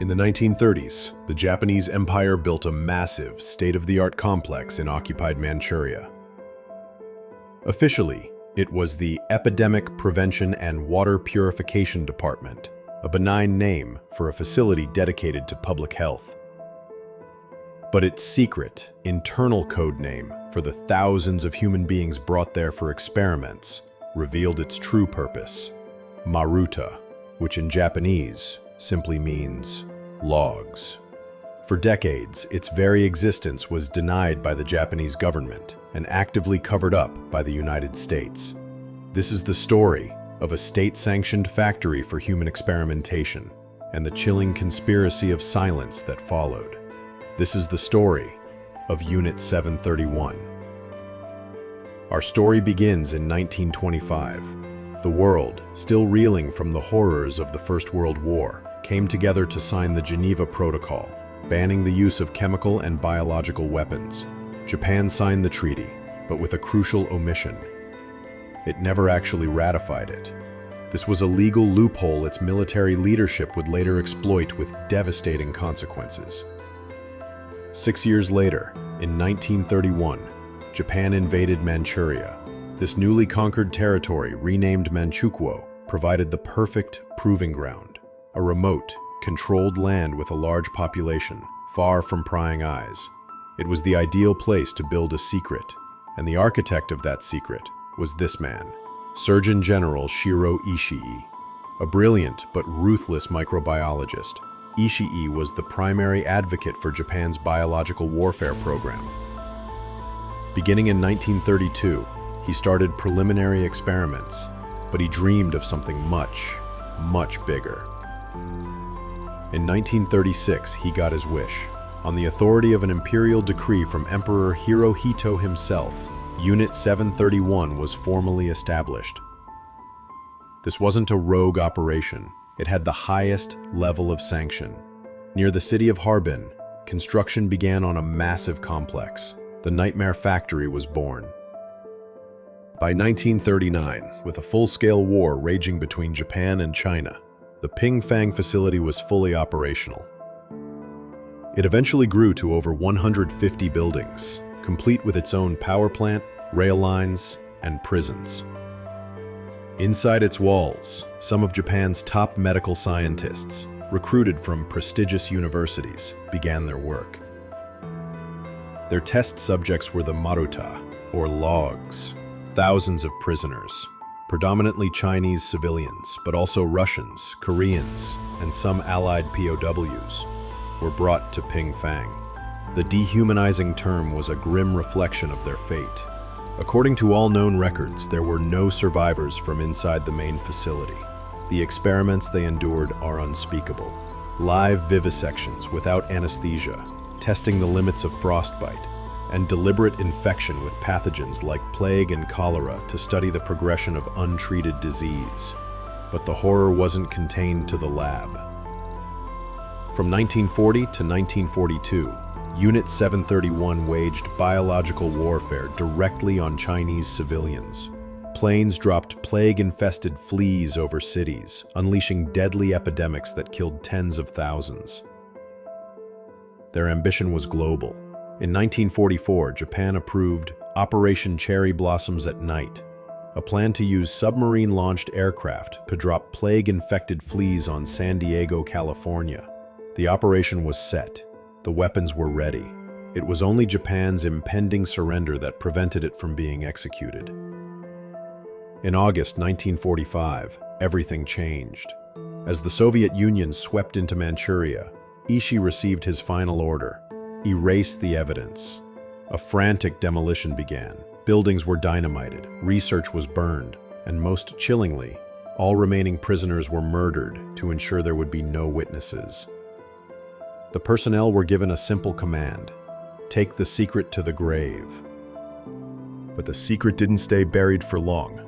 In the 1930s, the Japanese Empire built a massive, state-of-the-art complex in occupied Manchuria. Officially, it was the Epidemic Prevention and Water Purification Department, a benign name for a facility dedicated to public health. But its secret, internal code name for the thousands of human beings brought there for experiments revealed its true purpose, Maruta, which in Japanese simply means logs. For decades, its very existence was denied by the Japanese government and actively covered up by the United States. This is the story of a state-sanctioned factory for human experimentation and the chilling conspiracy of silence that followed. This is the story of Unit 731. Our story begins in 1925. The world, still reeling from the horrors of the First World War, came together to sign the Geneva Protocol, banning the use of chemical and biological weapons. Japan signed the treaty, but with a crucial omission. It never actually ratified it. This was a legal loophole its military leadership would later exploit with devastating consequences. 6 years later, in 1931, Japan invaded Manchuria. This newly conquered territory, renamed Manchukuo, provided the perfect proving ground. A remote, controlled land with a large population, far from prying eyes. It was the ideal place to build a secret, and the architect of that secret was this man, Surgeon General Shirō Ishii. A brilliant but ruthless microbiologist, Ishii was the primary advocate for Japan's biological warfare program. Beginning in 1932, he started preliminary experiments, but he dreamed of something much, much bigger. In 1936, he got his wish. On the authority of an imperial decree from Emperor Hirohito himself, Unit 731 was formally established. This wasn't a rogue operation. It had the highest level of sanction. Near the city of Harbin, construction began on a massive complex. The Nightmare Factory was born. By 1939, with a full-scale war raging between Japan and China, the Pingfang facility was fully operational. It eventually grew to over 150 buildings, complete with its own power plant, rail lines, and prisons. Inside its walls, some of Japan's top medical scientists, recruited from prestigious universities, began their work. Their test subjects were the Maruta, or logs, thousands of prisoners, predominantly Chinese civilians, but also Russians, Koreans, and some Allied POWs, were brought to Pingfang. The dehumanizing term was a grim reflection of their fate. According to all known records, there were no survivors from inside the main facility. The experiments they endured are unspeakable. Live vivisections without anesthesia, testing the limits of frostbite, and deliberate infection with pathogens like plague and cholera to study the progression of untreated disease. But the horror wasn't contained to the lab. From 1940 to 1942, Unit 731 waged biological warfare directly on Chinese civilians. Planes dropped plague-infested fleas over cities, unleashing deadly epidemics that killed tens of thousands. Their ambition was global. In 1944, Japan approved Operation Cherry Blossoms at Night, a plan to use submarine-launched aircraft to drop plague-infected fleas on San Diego, California. The operation was set. The weapons were ready. It was only Japan's impending surrender that prevented it from being executed. In August 1945, everything changed. As the Soviet Union swept into Manchuria, Ishii received his final order: erase the evidence. A frantic demolition began. Buildings were dynamited, research was burned, and most chillingly, all remaining prisoners were murdered to ensure there would be no witnesses. The personnel were given a simple command: take the secret to the grave. But the secret didn't stay buried for long.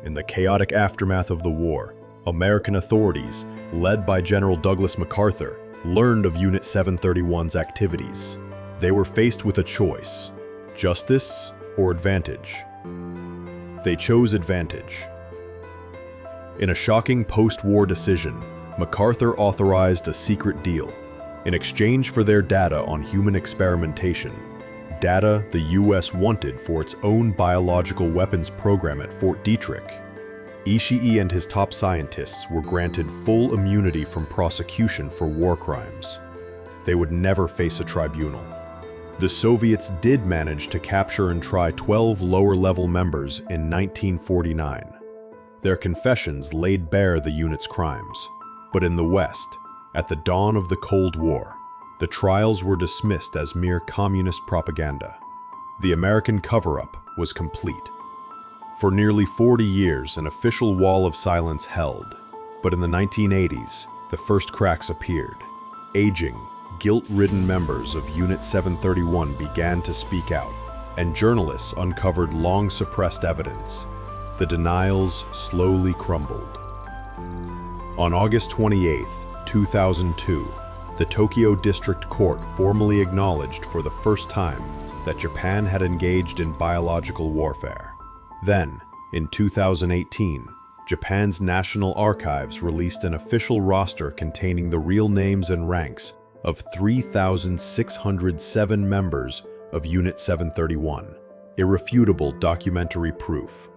In the chaotic aftermath of the war, American authorities, led by General Douglas MacArthur, learned of Unit 731's activities. They were faced with a choice: justice or advantage. They chose advantage. In a shocking post-war decision, MacArthur authorized a secret deal. In exchange for their data on human experimentation, data the US wanted for its own biological weapons program at Fort Detrick, Ishii and his top scientists were granted full immunity from prosecution for war crimes. They would never face a tribunal. The Soviets did manage to capture and try 12 lower-level members in 1949. Their confessions laid bare the unit's crimes. But in the West, at the dawn of the Cold War, the trials were dismissed as mere communist propaganda. The American cover-up was complete. For nearly 40 years, an official wall of silence held. But in the 1980s, the first cracks appeared. Aging, guilt-ridden members of Unit 731 began to speak out, and journalists uncovered long-suppressed evidence. The denials slowly crumbled. On August 28, 2002, the Tokyo District Court formally acknowledged for the first time that Japan had engaged in biological warfare. Then, in 2018, Japan's National Archives released an official roster containing the real names and ranks of 3,607 members of Unit 731, irrefutable documentary proof.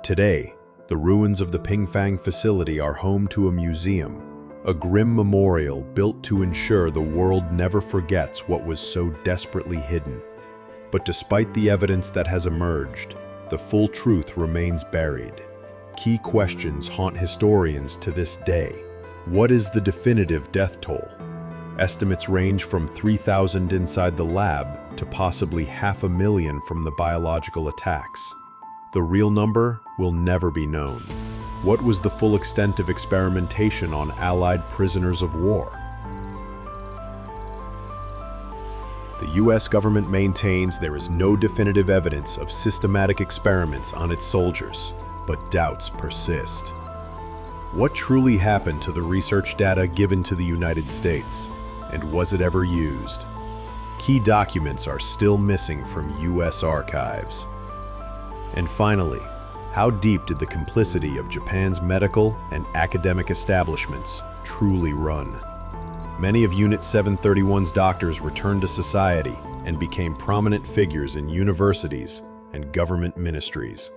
Today, the ruins of the Pingfang facility are home to a museum, a grim memorial built to ensure the world never forgets what was so desperately hidden. But despite the evidence that has emerged, the full truth remains buried. Key questions haunt historians to this day. What is the definitive death toll? Estimates range from 3,000 inside the lab to possibly 500,000 from the biological attacks. The real number will never be known. What was the full extent of experimentation on Allied prisoners of war? The US government maintains there is no definitive evidence of systematic experiments on its soldiers, but doubts persist. What truly happened to the research data given to the United States, and was it ever used? Key documents are still missing from US archives. And finally, how deep did the complicity of Japan's medical and academic establishments truly run? Many of Unit 731's doctors returned to society and became prominent figures in universities and government ministries.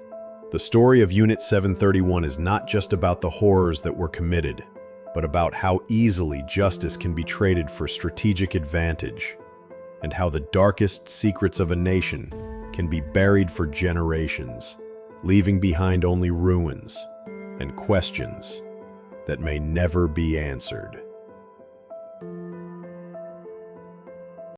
The story of Unit 731 is not just about the horrors that were committed, but about how easily justice can be traded for strategic advantage, and how the darkest secrets of a nation can be buried for generations, leaving behind only ruins and questions that may never be answered.